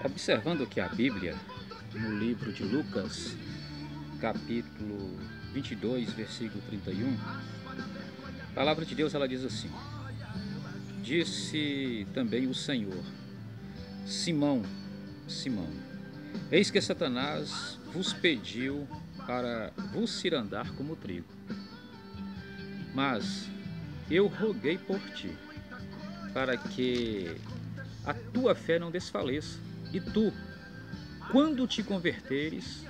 Observando aqui a Bíblia, no livro de Lucas, capítulo 22, versículo 31, a palavra de Deus ela diz assim: Disse também o Senhor: Simão, Simão, eis que Satanás vos pediu para vos cirandar como trigo. Mas eu roguei por ti, para que a tua fé não desfaleça, e tu, quando te converteres,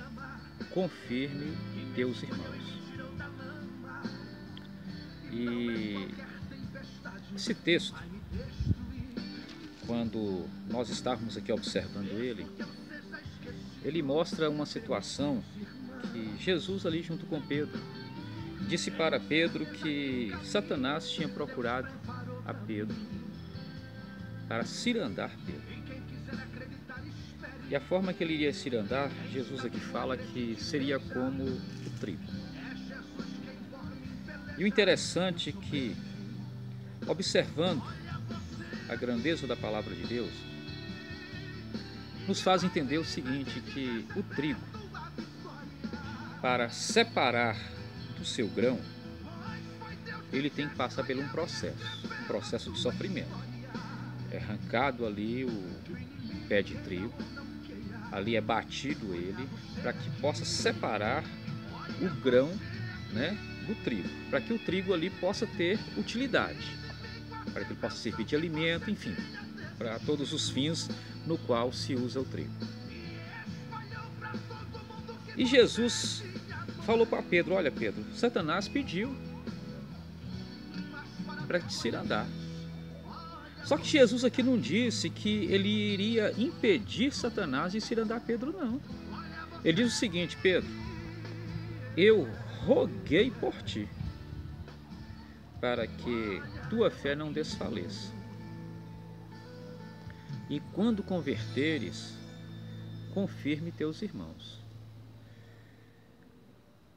confirme teus irmãos. E esse texto, quando nós estávamos aqui observando ele mostra uma situação que Jesus ali junto com Pedro disse para Pedro que Satanás tinha procurado a Pedro para cirandar Pedro. E a forma que ele iria cirandar, Jesus aqui fala que seria como o trigo. E o interessante é que, observando a grandeza da palavra de Deus, nos faz entender o seguinte, que o trigo, para separar do seu grão, ele tem que passar por um processo de sofrimento. É arrancado ali o pé de trigo, ali é batido ele, para que possa separar o grão, né, do trigo, para que o trigo ali possa ter utilidade, para que ele possa servir de alimento, enfim, para todos os fins no qual se usa o trigo. E Jesus falou para Pedro: olha Pedro, Satanás pediu para te cirandar. Só que Jesus aqui não disse que ele iria impedir Satanás de cirandar Pedro, não. Ele diz o seguinte: Pedro, eu roguei por ti, para que tua fé não desfaleça. E quando converteres, confirme teus irmãos.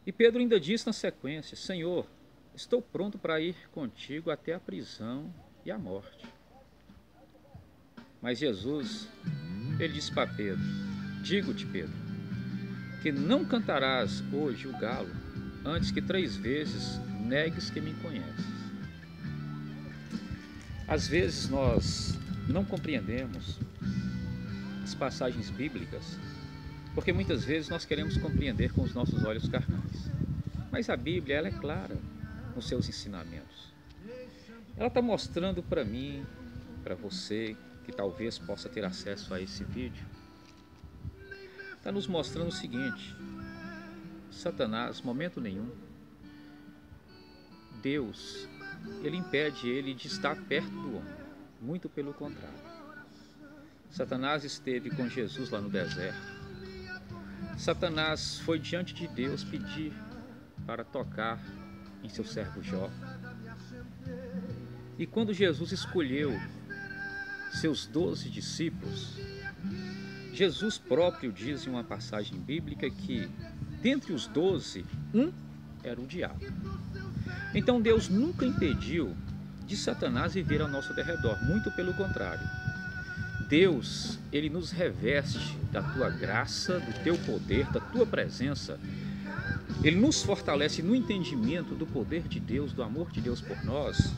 E Pedro ainda disse na sequência: Senhor, estou pronto para ir contigo até a prisão e a morte. Mas Jesus, ele disse para Pedro: digo-te, Pedro, que não cantarás hoje o galo antes que 3 vezes negues que me conheces. Às vezes nós não compreendemos as passagens bíblicas, porque muitas vezes nós queremos compreender com os nossos olhos carnais. Mas a Bíblia ela é clara nos seus ensinamentos. Ela está mostrando para mim, para você, que talvez possa ter acesso a esse vídeo, está nos mostrando o seguinte: Satanás, momento nenhum, Deus, ele impede ele de estar perto do homem, muito pelo contrário. Satanás esteve com Jesus lá no deserto. Satanás foi diante de Deus pedir para tocar em seu servo Jó. E quando Jesus escolheu seus 12 discípulos, Jesus próprio diz em uma passagem bíblica que dentre os 12, um era o diabo. Então Deus nunca impediu de Satanás viver ao nosso derredor, muito pelo contrário. Deus, ele nos reveste da tua graça, do teu poder, da tua presença. Ele nos fortalece no entendimento do poder de Deus, do amor de Deus por nós,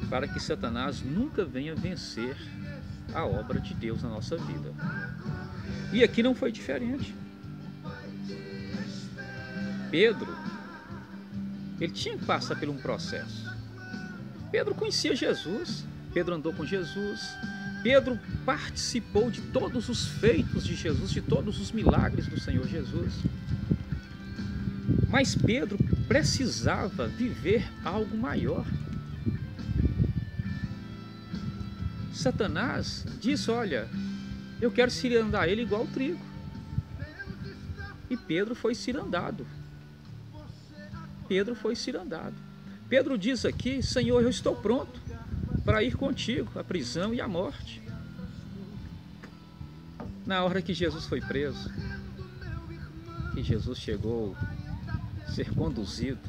para que Satanás nunca venha vencer a obra de Deus na nossa vida. E aqui não foi diferente. Pedro, ele tinha que passar por um processo. Pedro conhecia Jesus, Pedro andou com Jesus, Pedro participou de todos os feitos de Jesus, de todos os milagres do Senhor Jesus. Mas Pedro precisava viver algo maior. Satanás disse: olha, eu quero cirandar ele igual o trigo. E Pedro foi cirandado. Pedro foi cirandado. Pedro diz aqui: Senhor, eu estou pronto para ir contigo à prisão e à morte. Na hora que Jesus foi preso, que Jesus chegou a ser conduzido,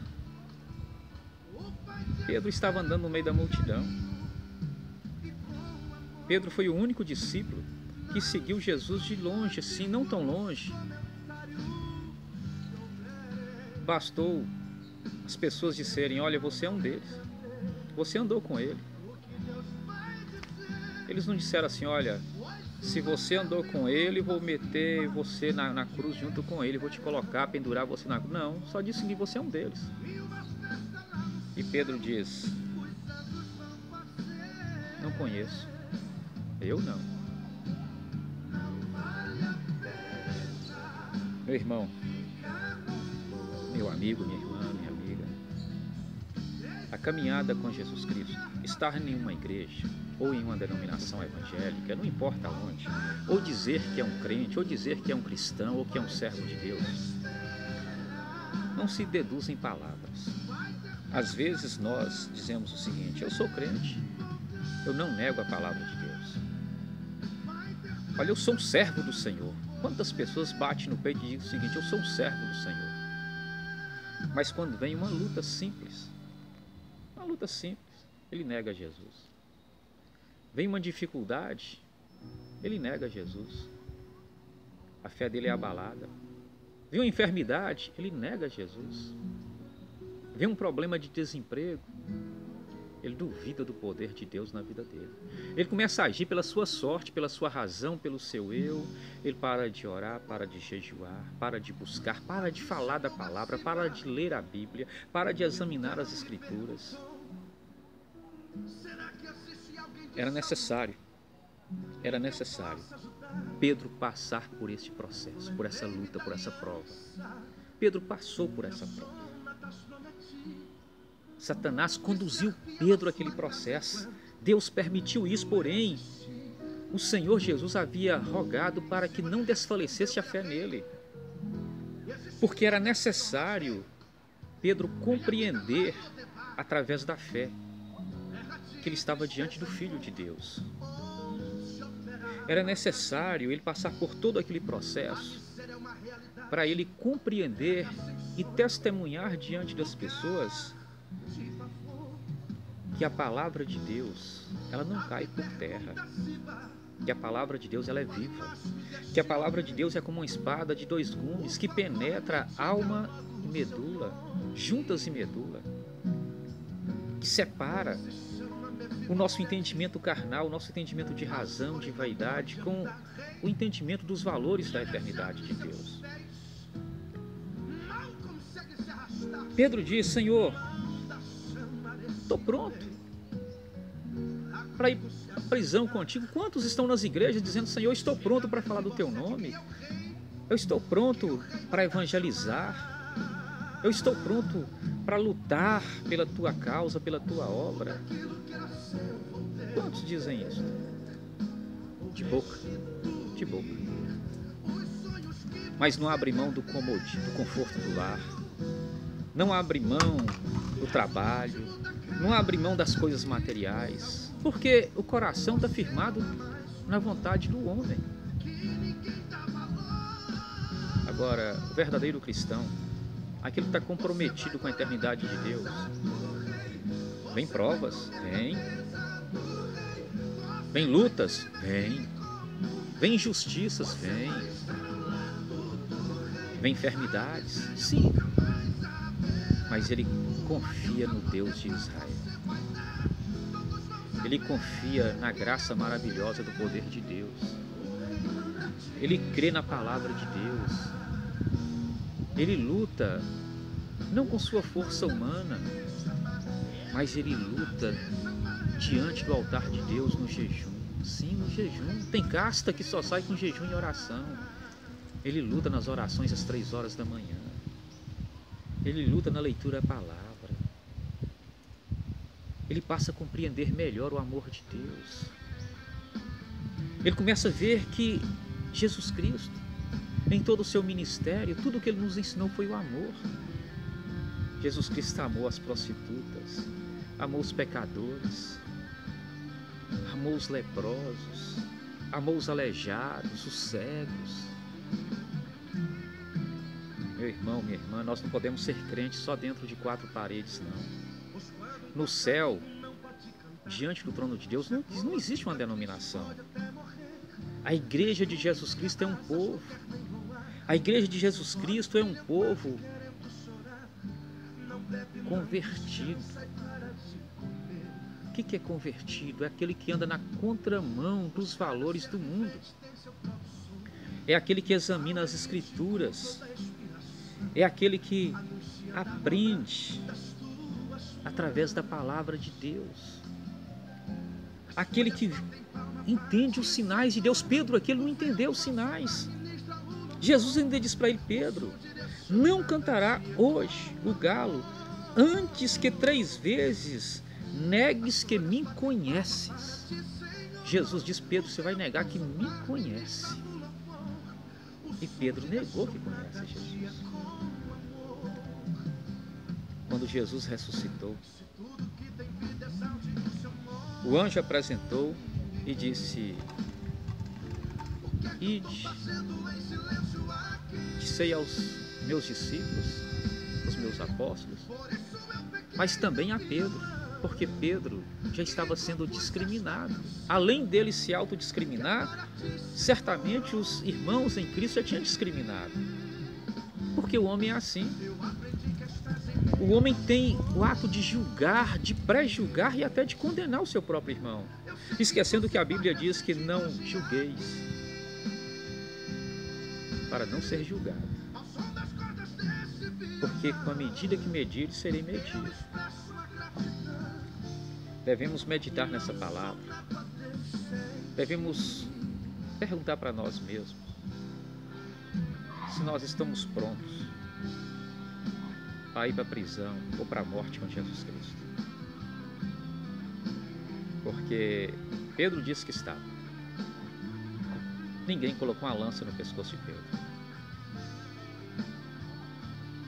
Pedro estava andando no meio da multidão. Pedro foi o único discípulo que seguiu Jesus de longe, assim, não tão longe. Bastou as pessoas disserem: olha, você é um deles, você andou com ele. Eles não disseram assim: olha, se você andou com ele, vou meter você na cruz junto com ele, vou te colocar, pendurar você na cruz. Não, só disse que você é um deles. E Pedro diz: não conheço, eu não. Meu irmão, meu amigo, minha irmã, minha amiga, a caminhada com Jesus Cristo, estar em uma igreja ou em uma denominação evangélica, não importa onde, ou dizer que é um crente, ou dizer que é um cristão, ou que é um servo de Deus, não se deduz em palavras. Às vezes nós dizemos o seguinte: eu sou crente, eu não nego a palavra de Deus. Olha, eu sou um servo do Senhor. Quantas pessoas batem no peito e dizem o seguinte: eu sou um servo do Senhor. Mas quando vem uma luta simples, ele nega Jesus. Vem uma dificuldade, ele nega Jesus. A fé dele é abalada. Vem uma enfermidade, ele nega Jesus. Vem um problema de desemprego, ele duvida do poder de Deus na vida dele. Ele começa a agir pela sua sorte, pela sua razão, pelo seu eu. Ele para de orar, para de jejuar, para de buscar, para de falar da palavra, para de ler a Bíblia, para de examinar as Escrituras. Era necessário Pedro passar por esse processo, por essa luta, por essa prova. Pedro passou por essa prova. Satanás conduziu Pedro àquele processo. Deus permitiu isso, porém, o Senhor Jesus havia rogado para que não desfalecesse a fé nele. Porque era necessário Pedro compreender, através da fé, que ele estava diante do Filho de Deus. Era necessário ele passar por todo aquele processo para ele compreender e testemunhar diante das pessoas que a palavra de Deus, ela não cai por terra, que a palavra de Deus, ela é viva, que a palavra de Deus é como uma espada de dois gumes que penetra alma e medula, juntas e medula, que separa o nosso entendimento carnal, o nosso entendimento de razão, de vaidade, com o entendimento dos valores da eternidade de Deus. Pedro diz: Senhor, estou pronto para ir à prisão contigo. Quantos estão nas igrejas dizendo: Senhor, estou pronto para falar do teu nome, eu estou pronto para evangelizar, eu estou pronto para lutar pela tua causa, pela tua obra. Quantos dizem isso? De boca, de boca. Mas não abre mão do conforto do lar, não abre mão do trabalho, não abre mão das coisas materiais, porque o coração está firmado na vontade do homem. Agora, o verdadeiro cristão, aquele que está comprometido com a eternidade de Deus, vem provas, vem lutas, vem injustiças, vem enfermidades, sim, mas ele confia no Deus de Israel. Ele confia na graça maravilhosa do poder de Deus. Ele crê na palavra de Deus. Ele luta não com sua força humana, mas ele luta diante do altar de Deus no jejum. Sim, no jejum. Tem casta que só sai com jejum e oração. Ele luta nas orações às 3 horas da manhã. Ele luta na leitura da palavra. Ele passa a compreender melhor o amor de Deus. Ele começa a ver que Jesus Cristo, em todo o seu ministério, tudo o que ele nos ensinou foi o amor. Jesus Cristo amou as prostitutas, amou os pecadores, amou os leprosos, amou os aleijados, os cegos. Meu irmão, minha irmã, nós não podemos ser crentes só dentro de 4 paredes, não. No céu, diante do trono de Deus, não existe uma denominação. A igreja de Jesus Cristo é um povo. A igreja de Jesus Cristo é um povo convertido. O que é convertido? É aquele que anda na contramão dos valores do mundo. É aquele que examina as Escrituras. É aquele que aprende através da palavra de Deus. Aquele que entende os sinais de Deus. Pedro aqui, ele não entendeu os sinais. Jesus ainda diz para ele: Pedro, não cantará hoje o galo antes que 3 vezes negues que me conheces. Jesus diz: Pedro, você vai negar que me conhece. E Pedro negou que conhece Jesus. Quando Jesus ressuscitou, o anjo apresentou e disse: Ide, dissei aos meus discípulos, aos meus apóstolos, mas também a Pedro, porque Pedro já estava sendo discriminado. Além dele se autodiscriminar, certamente os irmãos em Cristo já tinham discriminado. Porque o homem é assim. O homem tem o ato de julgar, de pré-julgar e até de condenar o seu próprio irmão, esquecendo que a Bíblia diz que não julgueis para não ser julgado, porque com a medida que medires, serei medido. Devemos meditar nessa palavra, devemos perguntar para nós mesmos se nós estamos prontos para ir para a prisão ou para a morte com Jesus Cristo. Porque Pedro disse que estava. Ninguém colocou uma lança no pescoço de Pedro.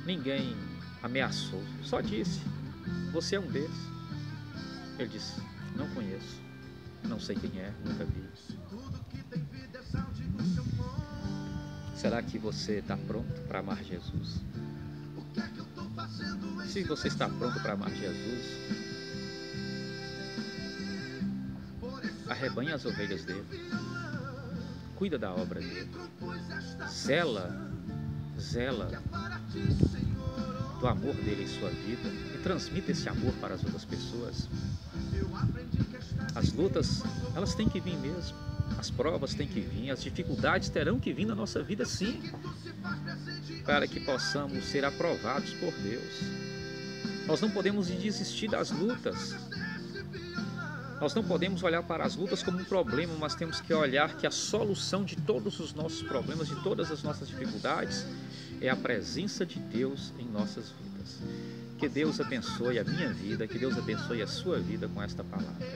Ninguém ameaçou. Só disse: você é um desses. Ele disse: não conheço. Não sei quem é, nunca vi. Será que você está pronto para amar Jesus? Se você está pronto para amar Jesus, arrebanha as ovelhas dele, cuida da obra dele, zela do amor dele em sua vida e transmita esse amor para as outras pessoas. As lutas, elas têm que vir mesmo, as provas têm que vir, as dificuldades terão que vir na nossa vida, sim, para que possamos ser aprovados por Deus. Nós não podemos desistir das lutas. Nós não podemos olhar para as lutas como um problema, mas temos que olhar que a solução de todos os nossos problemas, de todas as nossas dificuldades, é a presença de Deus em nossas vidas. Que Deus abençoe a minha vida, que Deus abençoe a sua vida com esta palavra.